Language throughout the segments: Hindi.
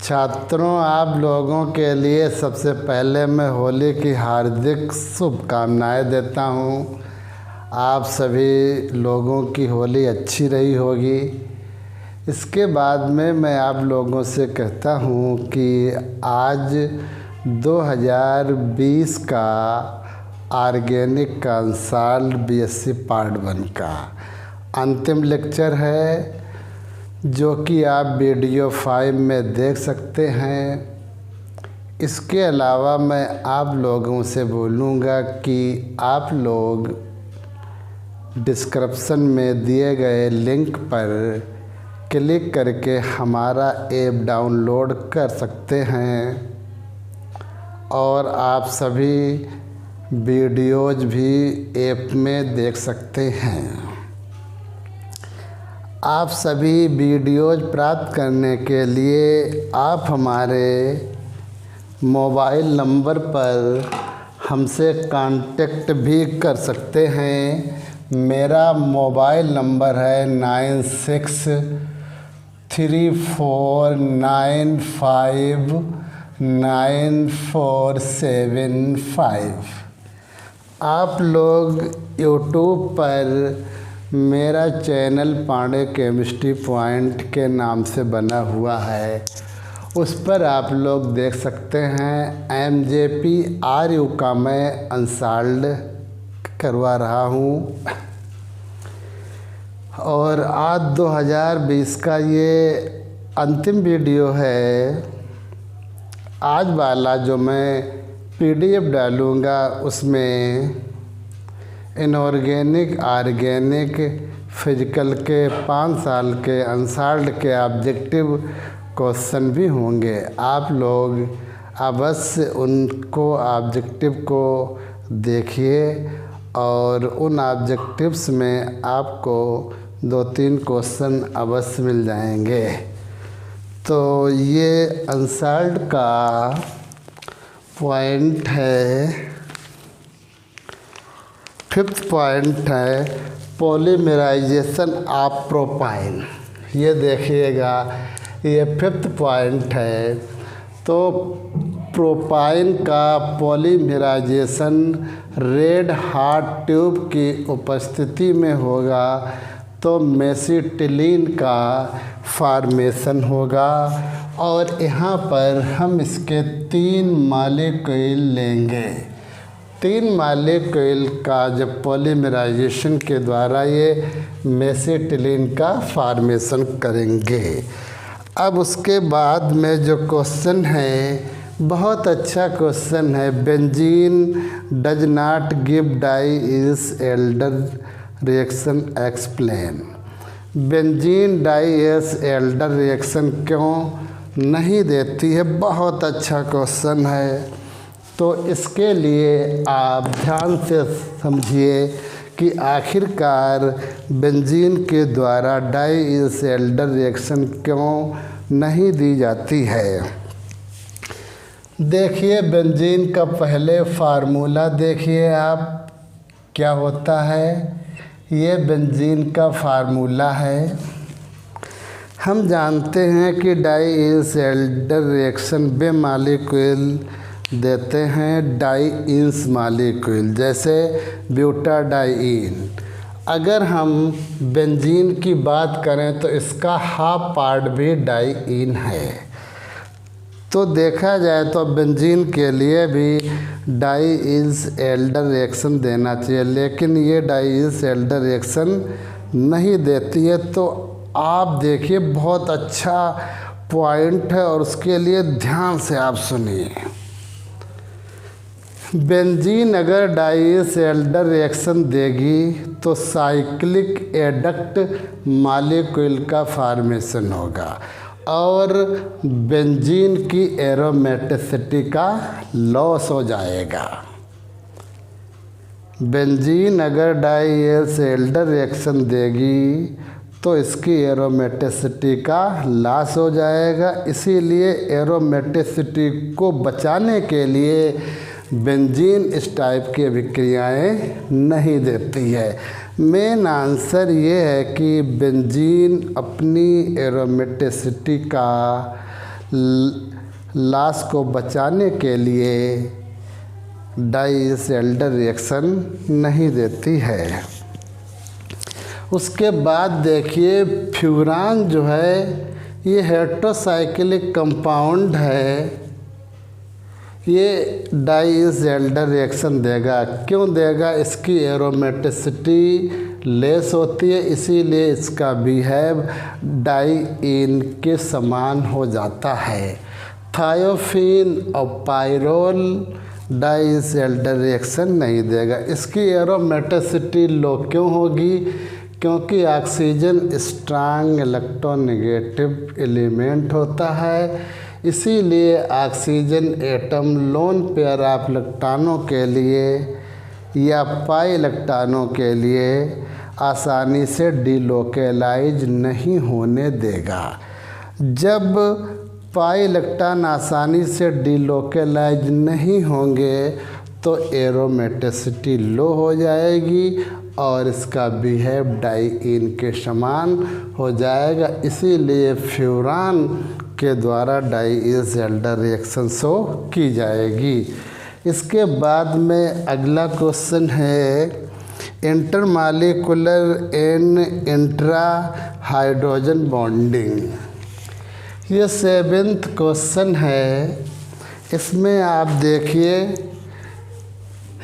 छात्रों, आप लोगों के लिए सबसे पहले मैं होली की हार्दिक शुभकामनाएं देता हूं। आप सभी लोगों की होली अच्छी रही होगी। इसके बाद में मैं आप लोगों से कहता हूं कि आज 2020 का ऑर्गेनिक कंसल्ट बीएससी पार्ट 1 का अंतिम लेक्चर है, जो कि आप वीडियो 5 में देख सकते हैं। इसके अलावा मैं आप लोगों से बोलूँगा कि आप लोग डिस्क्रिप्शन में दिए गए लिंक पर क्लिक करके हमारा ऐप डाउनलोड कर सकते हैं और आप सभी वीडियोज़ भी ऐप में देख सकते हैं। आप सभी वीडियोज़ प्राप्त करने के लिए आप हमारे मोबाइल नंबर पर हमसे कांटेक्ट भी कर सकते हैं। मेरा मोबाइल नंबर है 9634959475। आप लोग यूट्यूब पर मेरा चैनल पांडे केमिस्ट्री पॉइंट के नाम से बना हुआ है, उस पर आप लोग देख सकते हैं। MJPRU का मैं इंस्टॉल्ड करवा रहा हूँ और आज 2020 का ये अंतिम वीडियो है। आज वाला जो मैं PDF डालूँगा उसमें इनऑर्गेनिक, ऑर्गेनिक, फिजिकल के 5 साल के अनसॉल्व्ड के ऑब्जेक्टिव क्वेश्चन भी होंगे। आप लोग अवश्य उनको ऑब्जेक्टिव को देखिए और उन ऑब्जेक्टिव्स में आपको 2-3 क्वेश्चन अवश्य मिल जाएंगे। तो ये अनसॉल्व्ड का पॉइंट है, 5th पॉइंट है पॉलीमराइजेशन ऑफ प्रोपाइन। ये देखिएगा, ये 5th पॉइंट है। तो प्रोपाइन का पॉलीमराइजेशन रेड हॉट ट्यूब की उपस्थिति में होगा तो मेसिटिलीन का फॉर्मेशन होगा और यहाँ पर हम इसके 3 मॉलिक्यूल लेंगे। 3 मॉलिक्यूल का जब पॉलीमराइजेशन के द्वारा ये मेसिटिलीन का फॉर्मेशन करेंगे। अब उसके बाद में जो क्वेश्चन है, बहुत अच्छा क्वेश्चन है। Benzene does not give Diels Alder reaction explain. Benzene Diels Alder reaction क्यों नहीं देती है? बहुत अच्छा क्वेश्चन है। तो इसके लिए आप ध्यान से समझिए कि आखिरकार बेंजीन के द्वारा डाई इजोल्डर रिएक्शन क्यों नहीं दी जाती है। देखिए, बेंजीन का पहले फार्मूला देखिए आप क्या होता है। ये बेंजीन का फार्मूला है। हम जानते हैं कि डाई इजोल्डर रिएक्शन बे मॉलिक्यूल देते हैं डाई इंस मॉलिक्यूल, जैसे ब्यूटाडाईन। अगर हम बेंजीन की बात करें तो इसका हाफ पार्ट भी डाईइन है। तो देखा जाए तो बेंजीन के लिए भी डाई इज एल्डर रिएक्शन देना चाहिए, लेकिन ये डाई इज एल्डर रिएक्शन नहीं देती है। तो आप देखिए, बहुत अच्छा पॉइंट है और उसके लिए ध्यान से आप सुनिए। बेंजीन अगर डाइसल्फाइड रिएक्शन देगी तो साइक्लिक एडक्ट मॉलिक्यूल का फॉर्मेशन होगा और बेंजीन की एरोमेटिसिटी का लॉस हो जाएगा। बेंजीन अगर डाइसल्फाइड रिएक्शन देगी तो इसकी एरोमेटिसिटी का लॉस हो जाएगा। इसीलिए एरोमेटिसिटी को बचाने के लिए बेंजीन इस टाइप की अभिक्रियाएं नहीं देती है। मेन आंसर ये है कि बेंजीन अपनी एरोमेटिसिटी का लॉस को बचाने के लिए डाइसल्टर रिएक्शन नहीं देती है। उसके बाद देखिए फ्यूरान जो है ये हेटेरोसाइक्लिक कंपाउंड है, ये डाइसल्टर रिएक्शन देगा। क्यों देगा? इसकी एरोमेटिसिटी लेस होती है, इसीलिए इसका बिहेव डाइईन के समान हो जाता है। थायोफीन और पायरोल डाइसल्टर रिएक्शन नहीं देगा। इसकी एरोमेटिसिटी लो क्यों होगी? क्योंकि ऑक्सीजन स्ट्रांग इलेक्ट्रोनेगेटिव एलिमेंट होता है, इसीलिए oxygen atom lone pair of इलेक्ट्रॉनों के लिए या पाई इलेक्ट्रॉनों के लिए आसानी से डिलोकेलाइज नहीं होने देगा। जब पाई इलेक्ट्रॉन आसानी से डिलोकेलाइज नहीं होंगे तो एरोमेटिसिटी लो हो जाएगी और इसका बिहेव डाइईन के समान हो जाएगा। इसीलिए फ्यूरान के द्वारा डाइसल्टर रिएक्शन शो की जाएगी। इसके बाद में अगला क्वेश्चन है intermolecular and intra hydrogen bonding. ये 7th क्वेश्चन है। इसमें आप देखिए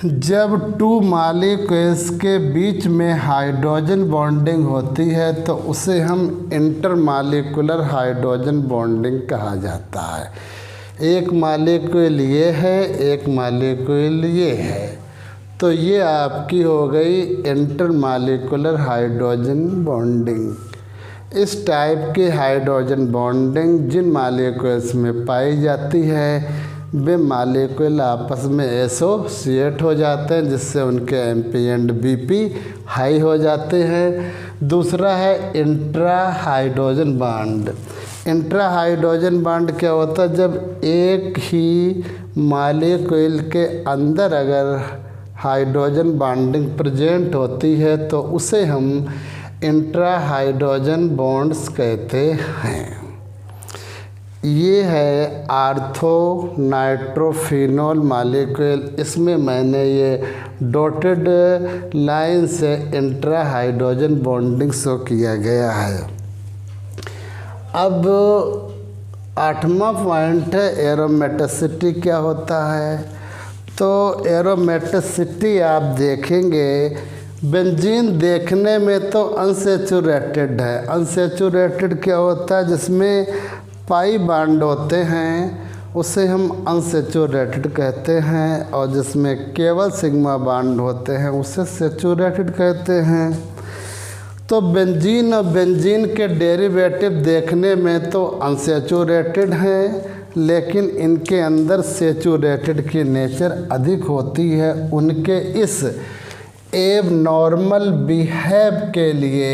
जब 2 मॉलिक्यूल्स के बीच में हाइड्रोजन बॉन्डिंग होती है तो उसे हम इंटरमॉलिक्यूलर हाइड्रोजन बॉन्डिंग कहा जाता है। एक मॉलिक्यूल ये है, एक मॉलिक्यूल ये है, तो ये आपकी हो गई इंटरमॉलिक्यूलर हाइड्रोजन बॉन्डिंग। इस टाइप की हाइड्रोजन बॉन्डिंग जिन मॉलिक्यूल्स में पाई जाती है वे मॉलिक्यूल आपस में एसोसिएट हो जाते हैं, जिससे उनके एमपी एंड बीपी हाई हो जाते हैं। दूसरा है intra hydrogen bond. Intra hydrogen bond क्या होता है? जब एक ही मॉलिक्यूल के अंदर अगर हाइड्रोजन बॉन्डिंग प्रेजेंट होती है तो उसे हम इंट्रा हाइड्रोजन बॉन्ड्स कहते हैं। ये है आर्थो नाइट्रोफिनोल मॉलिक्यूल। इसमें मैंने ये डॉटेड लाइन से इंट्रा हाइड्रोजन बॉन्डिंग शो किया गया है। अब 8वां पॉइंट है एरोमेटिसिटी क्या होता है। तो एरोमेटिसिटी आप देखेंगे बेंजीन देखने में तो अनसैचुरेटेड है। अनसैचुरेटेड क्या होता है? जिसमें पाई बॉन्ड होते हैं उसे हम अनसैचुरेटेड कहते हैं, और जिसमें केवल सिग्मा बॉन्ड होते हैं उसे सैचुरेटेड कहते हैं। तो बेंजीन और बेंजीन के डेरिवेटिव देखने में तो अनसैचुरेटेड हैं, लेकिन इनके अंदर सैचुरेटेड की नेचर अधिक होती है। उनके इस एबनॉर्मल बिहेव के लिए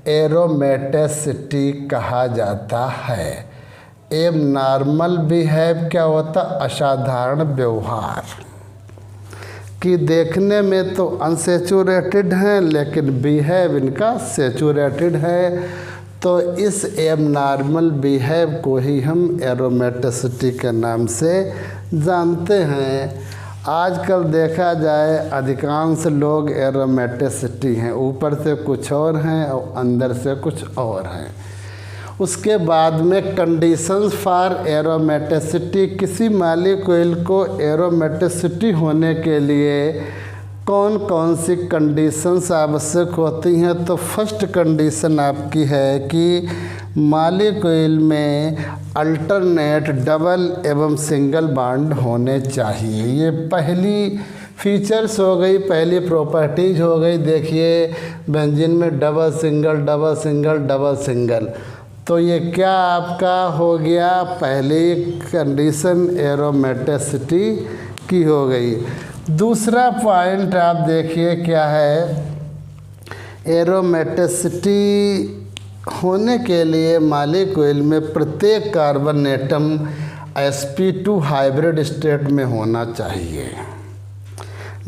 एरोमेटिसिटी कहा जाता है। एबनॉर्मल बिहेव क्या होता? असाधारण व्यवहार कि देखने में तो अनसैचुरेटेड हैं लेकिन बिहेव इनका सैचुरेटेड है। तो इस एबनॉर्मल बिहेव को ही हम एरोमेटिसिटी के नाम से जानते हैं। आजकल देखा जाए अधिकांश लोग एरोमेटिसिटी हैं, ऊपर से कुछ और हैं और अंदर से कुछ और हैं। उसके बाद में कंडीशंस फॉर एरोमेटिसिटी। किसी मॉलिक्यूल को एरोमेटिसिटी होने के लिए कौन कौन सी कंडीशंस आवश्यक होती हैं? तो फर्स्ट कंडीशन आपकी है कि मॉलिक्यूल में अल्टरनेट डबल एवं सिंगल बॉन्ड होने चाहिए। ये पहली फीचर्स हो गई, पहली प्रॉपर्टीज हो गई। देखिए बेंजीन में double single double single double single, तो ये क्या आपका हो गया? पहली कंडीशन एरोमेटिसिटी की हो गई। दूसरा पॉइंट आप देखिए क्या है? एरोमेटिसिटी होने के लिए मॉलिक्यूल में प्रत्येक carbon atom sp2 hybrid state में होना चाहिए।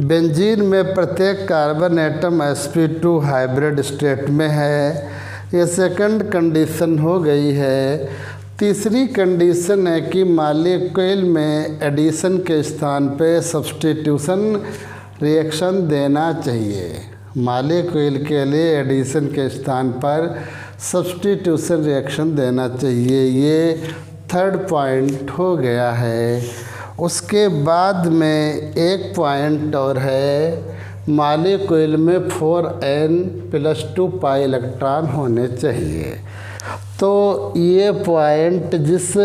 बेंजीन में प्रत्येक carbon atom sp2 hybrid state में है। ये सेकंड कंडीशन हो गई है। तीसरी कंडीशन है कि मॉलिक्यूल में एडिशन के स्थान पे सब्स्टिट्यूशन रिएक्शन देना चाहिए। मॉलिक्यूल के लिए एडिशन के स्थान पर सब्स्टिट्यूशन रिएक्शन देना चाहिए। ये थर्ड पॉइंट हो गया है। उसके बाद में एक पॉइंट और है, मॉलिक्यूल में 4n+2 पाई इलेक्ट्रॉन होने चाहिए। तो ये पॉइंट जिस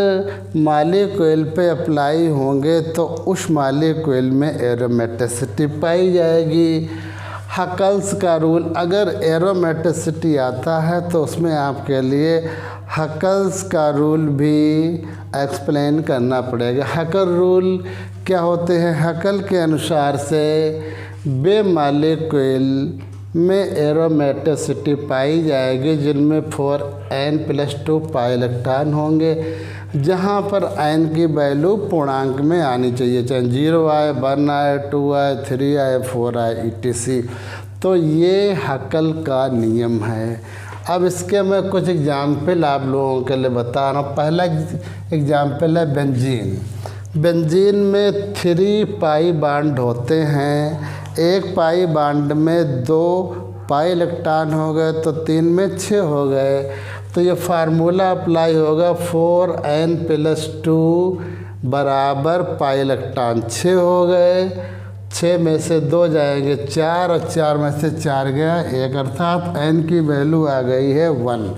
मॉलिक्यूल पे अप्लाई होंगे तो उस मॉलिक्यूल में एरोमेटिसिटी पाई जाएगी। हकल्स का रूल, अगर एरोमेटिसिटी आता है तो उसमें आपके लिए हकल्स का रूल भी एक्सप्लेन करना पड़ेगा। हकल रूल क्या होते हैं? हकल के अनुसार से वे मॉलिक्यूल में एरोमेटिसिटी पाई जाएगी जिनमें 4n+2 पाई इलेक्ट्रॉन होंगे, जहाँ पर n की वैल्यू पूर्णांक में आनी चाहिए, चाहे 0 आए, 1 आए, 2 आए, 3 आए, 4 आए, etc। तो ये हकल का नियम है। अब इसके मैं कुछ एग्जाम्पल आप लोगों के लिए बता रहा हूँ। पहला एग्जाम्पल है बेंजीन। बेंजीन में 3 पाई बॉन्ड होते हैं। एक पाई बॉन्ड में 2 पाई इलेक्ट्रॉन हो गए तो 3 में 6 हो गए। तो ये फार्मूला अप्लाई होगा, 4n+2 बराबर पाई इलेक्ट्रॉन 6 हो गए। 6 में से 2 जाएंगे 4 और 4 में से 4 गया 1, अर्थात n की वैल्यू आ गई है 1।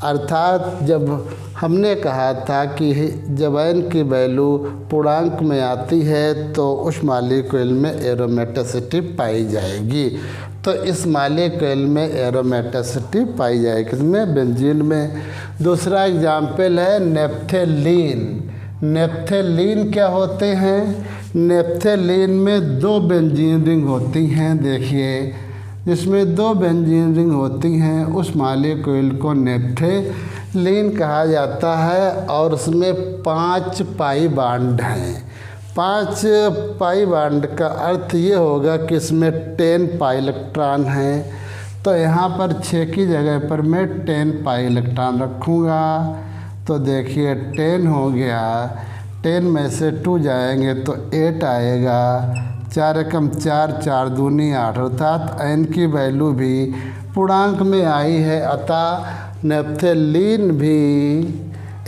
अर्थात जब हमने कहा था कि जब n की वैल्यू पूर्णांक में आती है तो उस मॉलिक्यूल में एरोमेटिसिटी पाई जाएगी। तो इस मॉलिक्यूल में एरोमेटिसिटी पाई जाएगी इसमें, बेंजीन में। दूसरा एग्जाम्पल है नेप्थेलीन। नेप्थेलीन क्या होते हैं? नेप्थेलीन में 2 बेंजीन रिंग होती हैं। देखिए, जिसमें 2 बेंजीन रिंग होती हैं उस मॉलिक्यूल को नेप्थेलीन कहा जाता है और उसमें 5 पाई बॉन्ड हैं। 5 पाई बॉन्ड का अर्थ ये होगा कि इसमें 10 पाई इलेक्ट्रॉन हैं। तो यहाँ पर 6 की जगह पर मैं 10 पाई इलेक्ट्रॉन रखूँगा। तो देखिए 10 हो गया, 10 में से 2 जाएंगे तो 8 आएगा, 4 एकम 4, 4 दूनी 8, अर्थात n की वैल्यू भी पूर्णांक में आई है। अतः नेप्थेलीन भी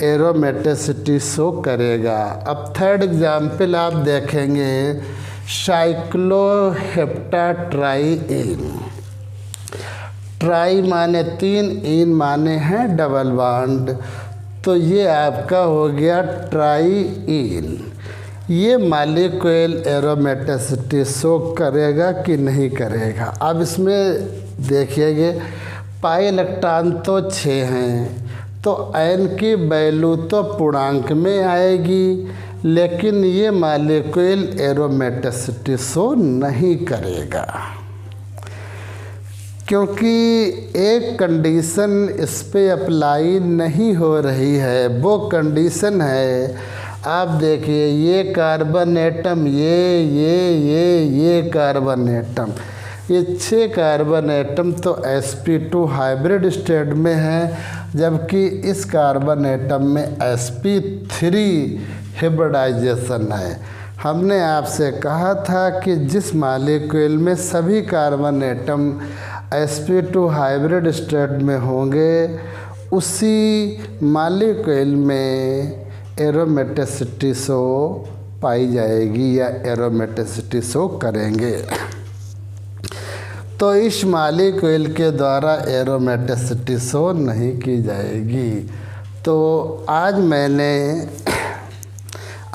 एरोमेटिसिटी शो करेगा। अब थर्ड एग्जाम्पल आप देखेंगे, साइक्लोहेप्टाट्राईन। ट्राई माने 3, इन माने हैं डबल बॉन्ड। तो ये आपका हो गया ट्राईइन। ये मॉलिक्यूल एरोमेटिसिटी शो करेगा कि नहीं करेगा? अब इसमें देखिएगा पाई इलेक्ट्रॉन तो 6 हैं, तो n की वैल्यू तो पूर्णांक में आएगी, लेकिन ये मॉलिक्यूल एरोमेटिसिटी शो नहीं करेगा क्योंकि एक कंडीशन इस पे अप्लाई नहीं हो रही है। वो कंडीशन है, आप देखिए ये कार्बन एटम, ये कार्बन एटम, ये 6 कार्बन एटम तो sp2 हाइब्रिड स्टेट में है, जबकि इस कार्बन एटम में sp3 हिब्रिडाइजेशन है। हमने आपसे कहा था कि जिस मॉलिक्यूल में सभी carbon atom sp2 hybrid state में होंगे उसी मॉलिक्यूल में एरोमेटिसिटी शो पाई जाएगी या एरोमेटिसिटी शो करेंगे। तो इस मॉलिक्यूल के द्वारा एरोमेटिसिटी शो नहीं की जाएगी। तो आज मैंने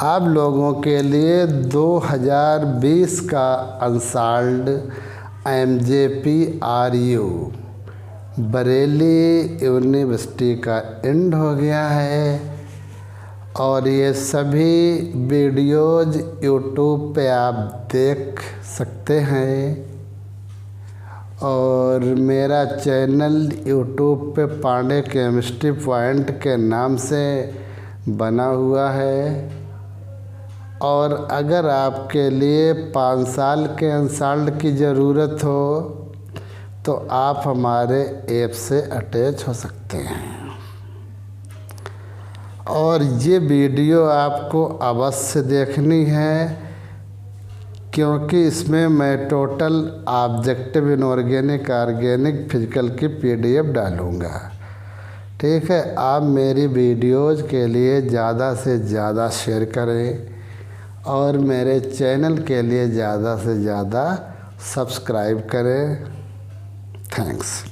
आप लोगों के लिए 2020 का अनसॉल्व्ड MJPRU बरेली यूनिवर्सिटी का एंड हो गया है और ये सभी वीडियोज़ यूट्यूब पे आप देख सकते हैं और मेरा चैनल यूट्यूब पे पांडे केमिस्ट्री पॉइंट के नाम से बना हुआ है। और अगर आपके लिए 5 साल के अनसॉल्व्ड की ज़रूरत हो तो आप हमारे ऐप से अटैच हो सकते हैं। और ये वीडियो आपको अवश्य देखनी है, क्योंकि इसमें मैं total objective inorganic organic physical की PDF डालूँगा। ठीक है, आप मेरी वीडियोज़ के लिए ज़्यादा से ज़्यादा शेयर करें और मेरे चैनल के लिए ज़्यादा से ज़्यादा सब्सक्राइब करें। थैंक्स।